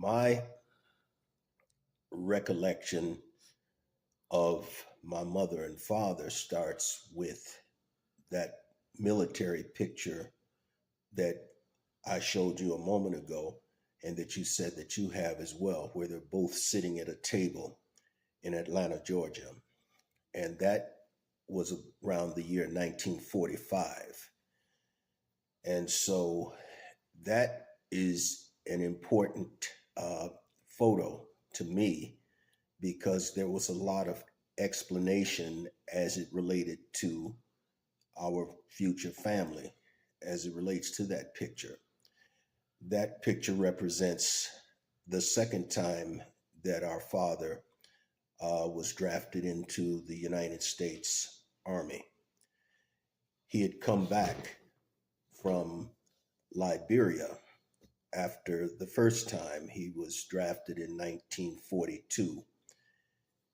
My recollection of my mother and father starts with that military picture that I showed you a moment ago and that you said that you have as well, where they're both sitting at a table in Atlanta, Georgia. And that was around the year 1945. And so that is an important uh, photo to me because there was a lot of explanation as it related to our future family, as it relates to that picture. That picture represents the second time that our father was drafted into the United States Army. He had come back from Liberia after the first time he was drafted in 1942.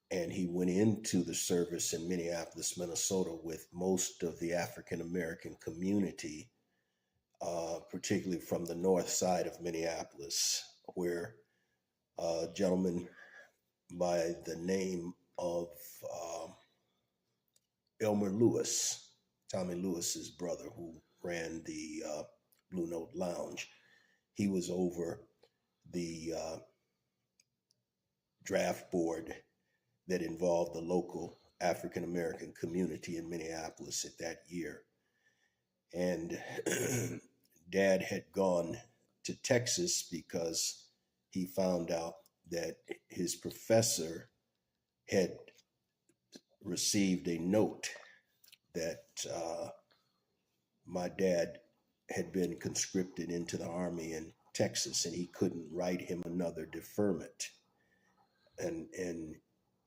And he went into the service in Minneapolis, Minnesota, with most of the African American community, particularly from the north side of Minneapolis, where a gentleman by the name of uh, Elmer Lewis, Tommy Lewis's brother, who ran the Blue Note Lounge, he was over the draft board that involved the local African American community in Minneapolis at that year. And Dad had gone to Texas because he found out that his professor had received a note that my dad had been conscripted into the army in Texas and he couldn't write him another deferment. And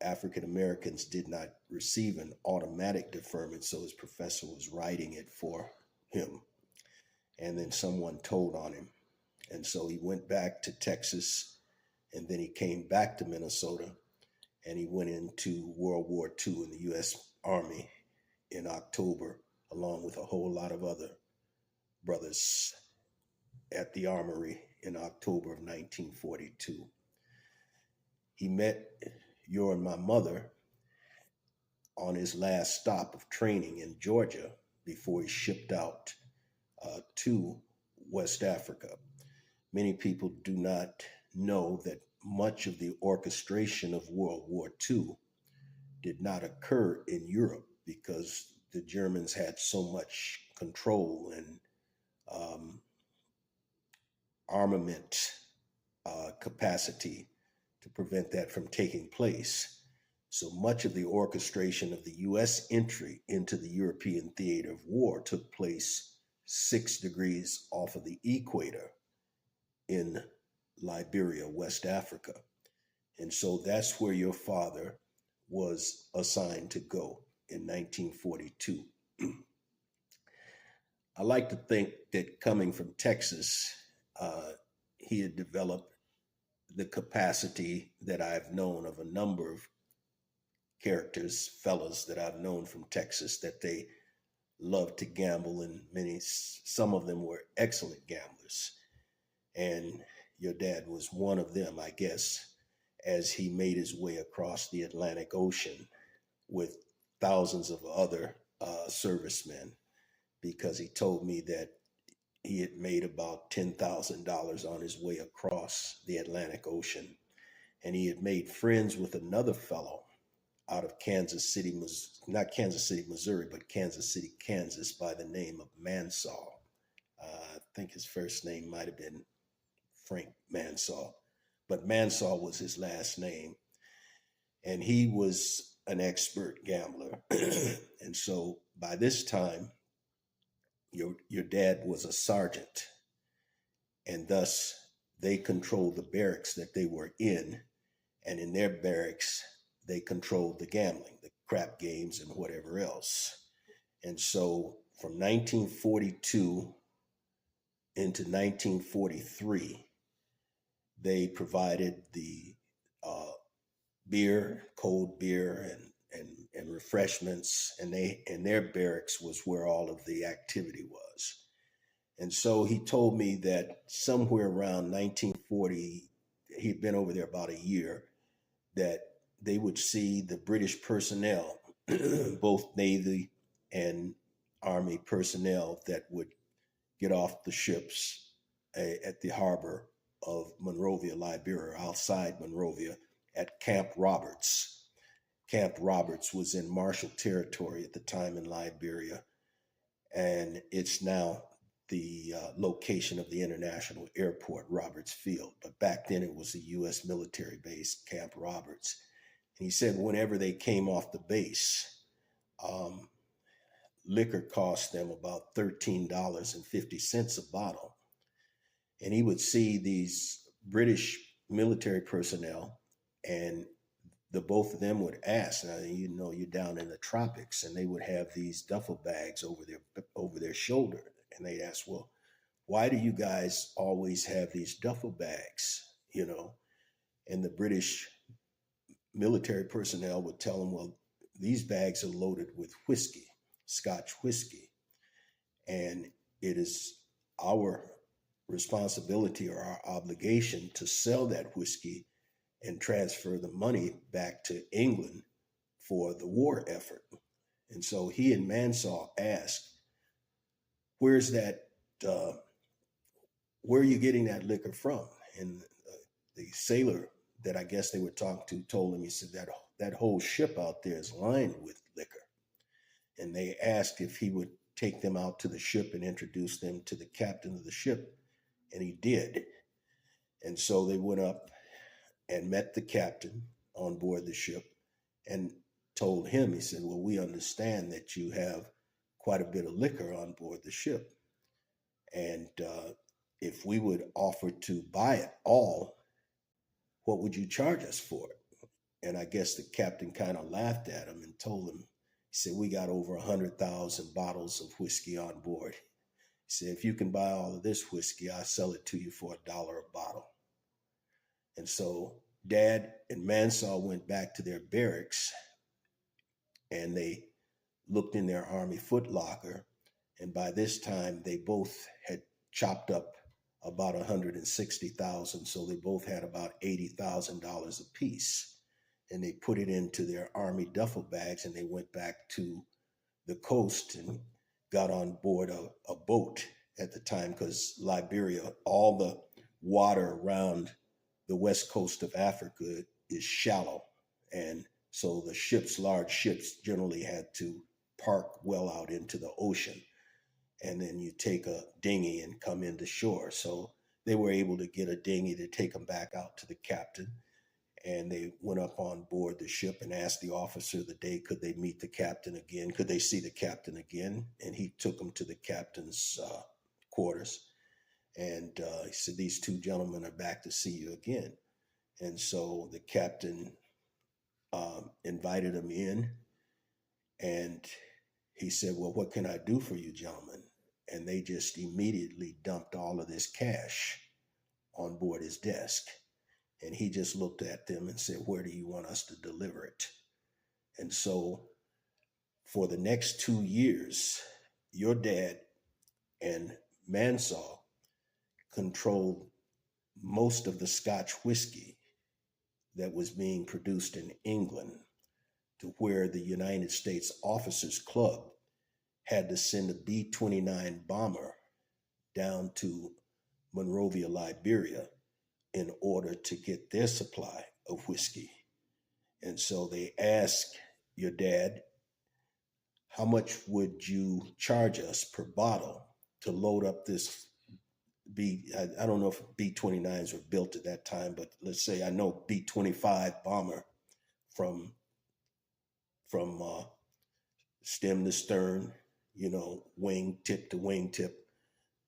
African Americans did not receive an automatic deferment, so his professor was writing it for him. And then someone told on him. And so he went back to Texas, and then he came back to Minnesota, and he went into World War II in the U.S. Army in October, along with a whole lot of other brothers at the armory in October of 1942. He met your and my mother on his last stop of training in Georgia before he shipped out to West Africa. Many people do not know that much of the orchestration of World War II did not occur in Europe because the Germans had so much control and armament capacity to prevent that from taking place. So much of the orchestration of the U.S. entry into the European theater of war took place 6 degrees off of the equator in Liberia, West Africa. And so that's where your father was assigned to go in 1942. I like to think that coming from Texas, he had developed the capacity that I've known of a number of characters, fellas that I've known from Texas, that they loved to gamble, and some of them were excellent gamblers. And your dad was one of them, I guess, as he made his way across the Atlantic Ocean with thousands of other servicemen, because he told me that he had made about $10,000 on his way across the Atlantic Ocean. And he had made friends with another fellow out of Kansas City, not Kansas City, Missouri, but Kansas City, Kansas, by the name of Mansall. I think his first name might have been Frank Mansall, but Mansall was his last name. And he was an expert gambler. And so by this time, your dad was a sergeant, and thus they controlled the barracks that they were in. And in their barracks, they controlled the gambling, the crap games, and whatever else. And so from 1942 into 1943, they provided the beer, cold beer, and refreshments, and their barracks was where all of the activity was. And so he told me that somewhere around 1940, he'd been over there about a year, that they would see the British personnel, both Navy and Army personnel, that would get off the ships at the harbor of Monrovia, Liberia, outside Monrovia at Camp Roberts. Camp Roberts was in Marshall Territory at the time in Liberia, and it's now the location of the international airport, Roberts Field. But back then it was a U.S. military base, Camp Roberts. And he said whenever they came off the base, um, liquor cost them about $13.50 a bottle. And he would see these British military personnel, and the both of them would ask, now, you know, you're down in the tropics, and they would have these duffel bags over their shoulder, and they'd ask, well, why do you guys always have these duffel bags? You know, and the British military personnel would tell them, well, these bags are loaded with whiskey, Scotch whiskey, and it is our responsibility or our obligation to sell that whiskey and transfer the money back to England for the war effort. And so he and Mansell asked, "Where's that? Where are you getting that liquor from?" And the sailor that I guess they were talking to told him, he said that that whole ship out there is lined with liquor. And they asked if he would take them out to the ship and introduce them to the captain of the ship, and he did. And so they went up and met the captain on board the ship and told him, he said, well, we understand that you have quite a bit of liquor on board the ship. And if we would offer to buy it all, what would you charge us for it? And I guess the captain kind of laughed at him and told him, he said, we got over 100,000 bottles of whiskey on board. He said, if you can buy all of this whiskey, I'll sell it to you for $1 a bottle. And so Dad and Mansell went back to their barracks, and they looked in their Army footlocker. And by this time, they both had chopped up about 160,000. So they both had about $80,000 apiece. And they put it into their Army duffel bags, and they went back to the coast and got on board a boat at the time, because Liberia, all the water around the west coast of Africa is shallow. And so the ships, large ships, generally had to park well out into the ocean. And then you take a dinghy and come into shore. So they were able to get a dinghy to take them back out to the captain. And they went up on board the ship and asked the officer of the day, could they meet the captain again? Could they see the captain again? And he took them to the captain's quarters. And he said, these two gentlemen are back to see you again. And so the captain invited them in, and he said, well, what can I do for you, gentlemen? And they just immediately dumped all of this cash on board his desk. And he just looked at them and said, where do you want us to deliver it? And so for the next 2 years, your dad and Mansell controlled most of the Scotch whiskey that was being produced in England, to where the United States Officers Club had to send a B-29 bomber down to Monrovia, Liberia, in order to get their supply of whiskey. And so they asked your dad, how much would you charge us per bottle to load up this I don't know if B-29s were built at that time, but let's say I know B-25 bomber from stem to stern, you know, wing tip to wing tip,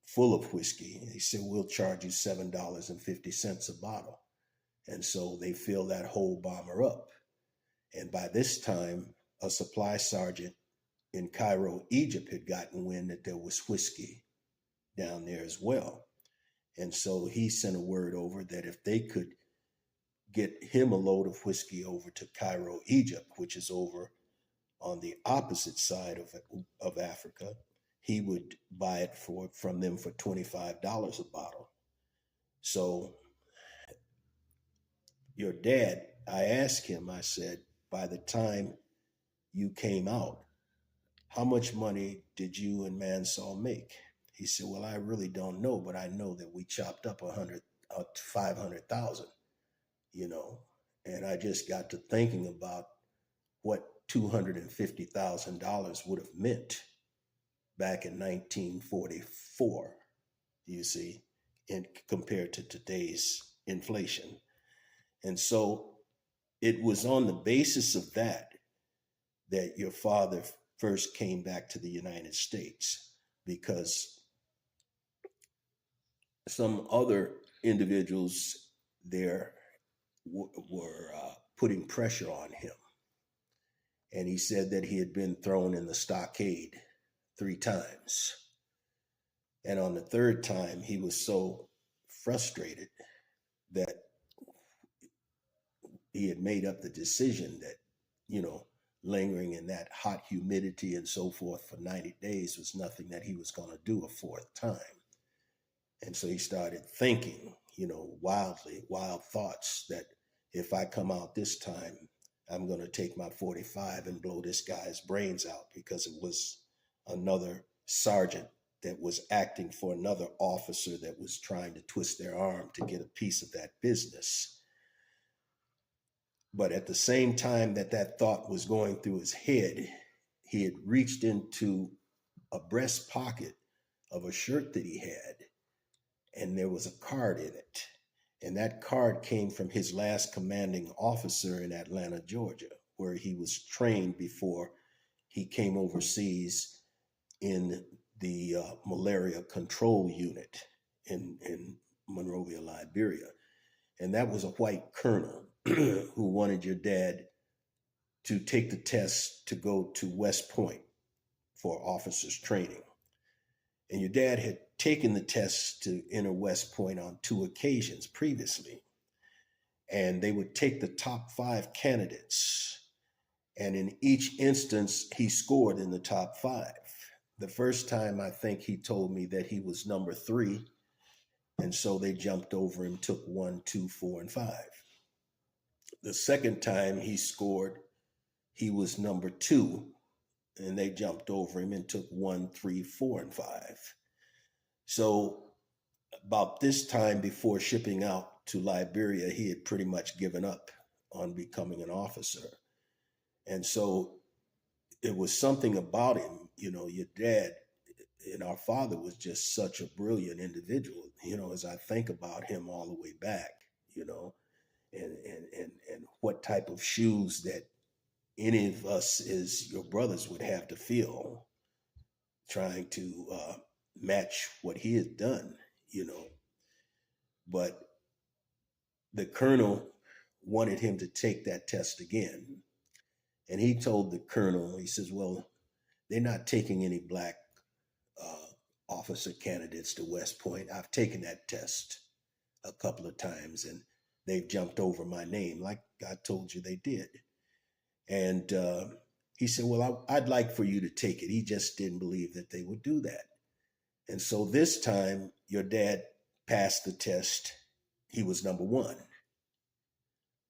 full of whiskey. And he said, we'll charge you $7.50 a bottle. And so they fill that whole bomber up. And by this time, a supply sergeant in Cairo, Egypt, had gotten wind that there was whiskey down there as well. And so he sent a word over that if they could get him a load of whiskey over to Cairo, Egypt, which is over on the opposite side of Africa, he would buy it from them for $25 a bottle. So your dad, I asked him, I said, by the time you came out, how much money did you and Mansell make? He said, well, I really don't know, but I know that we chopped up 500,000, you know. And I just got to thinking about what $250,000 would have meant back in 1944, you see, in compared to today's inflation. And so it was on the basis of that that your father first came back to the United States, because some other individuals there were putting pressure on him. And he said that he had been thrown in the stockade 3 times. And on the third time, he was so frustrated that he had made up the decision that, you know, lingering in that hot humidity and so forth for 90 days was nothing that he was going to do a fourth time. And so he started thinking, you know, wild thoughts that if I come out this time, I'm going to take my 45 and blow this guy's brains out, because it was another sergeant that was acting for another officer that was trying to twist their arm to get a piece of that business. But at the same time that that thought was going through his head, he had reached into a breast pocket of a shirt that he had, and there was a card in it. And that card came from his last commanding officer in Atlanta, Georgia, where he was trained before he came overseas in the malaria control unit in Monrovia, Liberia. And that was a white colonel who wanted your dad to take the test to go to West Point for officers training. And your dad had taken the test to enter West Point on 2 occasions previously. And they would take the top 5 candidates. And in each instance, he scored in the top 5. The first time, I think he told me that he was number 3. And so they jumped over him, took 1, 2, 4, and 5. The second time he scored, he was number 2. And they jumped over him and took 1, 3, 4, and 5. So about this time before shipping out to Liberia, he had pretty much given up on becoming an officer. And so it was something about him, you know, your dad and our father was just such a brilliant individual, you know, as I think about him all the way back, you know, and what type of shoes that any of us as your brothers would have to fill trying to match what he had done, you know. But the colonel wanted him to take that test again. And he told the colonel, he says, well, they're not taking any black uh, officer candidates to West Point. I've taken that test a couple of times and they've jumped over my name, like I told you they did. And he said, well, I'd like for you to take it. He just didn't believe that they would do that. And so this time, your dad passed the test. He was number 1,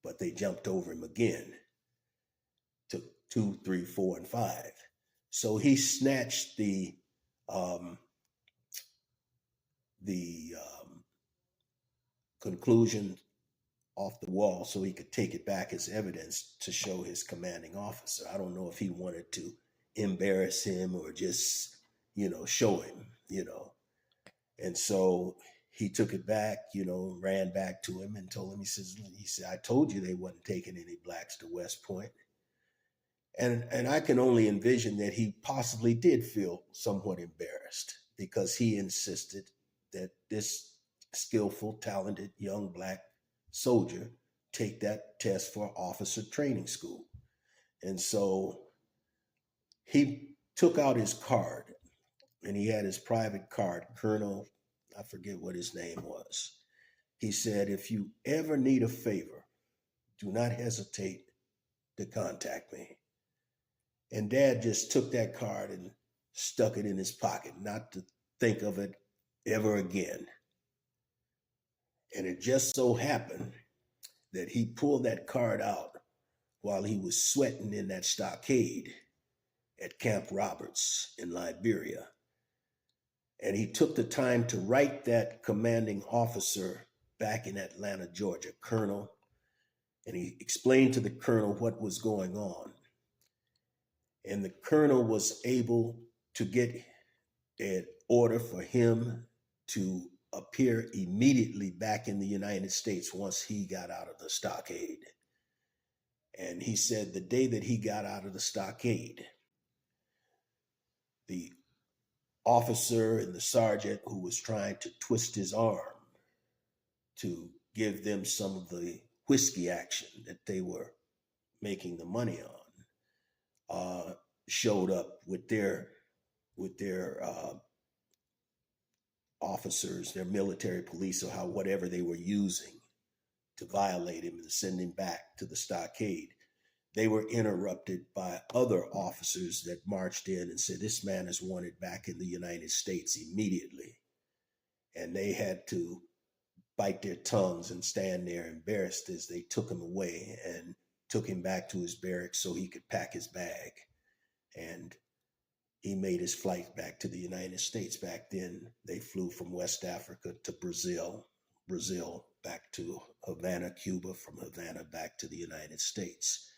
but they jumped over him again, took 2, 3, 4, and 5. So he snatched the conclusion off the wall so he could take it back as evidence to show his commanding officer. I don't know if he wanted to embarrass him or just, you know, show him, you know. And so he took it back, you know, ran back to him and told him, he said, I told you they wasn't taking any blacks to West Point. And I can only envision that he possibly did feel somewhat embarrassed because he insisted that this skillful, talented young black soldier take that test for officer training school. And so he took out his card, and he had his private card, Colonel, I forget what his name was. He said, if you ever need a favor, do not hesitate to contact me. And Dad just took that card and stuck it in his pocket, not to think of it ever again. And it just so happened that he pulled that card out while he was sweating in that stockade at Camp Roberts in Liberia. And he took the time to write that commanding officer back in Atlanta, Georgia, Colonel, and he explained to the colonel what was going on. And the colonel was able to get an order for him to appear immediately back in the United States once he got out of the stockade. And he said the day that he got out of the stockade, the officer and the sergeant who was trying to twist his arm to give them some of the whiskey action that they were making the money on, showed up with their officers, their military police, or whatever they were using to violate him and send him back to the stockade. They were interrupted by other officers that marched in and said, this man is wanted back in the United States immediately. And they had to bite their tongues and stand there embarrassed as they took him away and took him back to his barracks so he could pack his bag. And he made his flight back to the United States. Back then, they flew from West Africa to Brazil back to Havana, Cuba, from Havana back to the United States.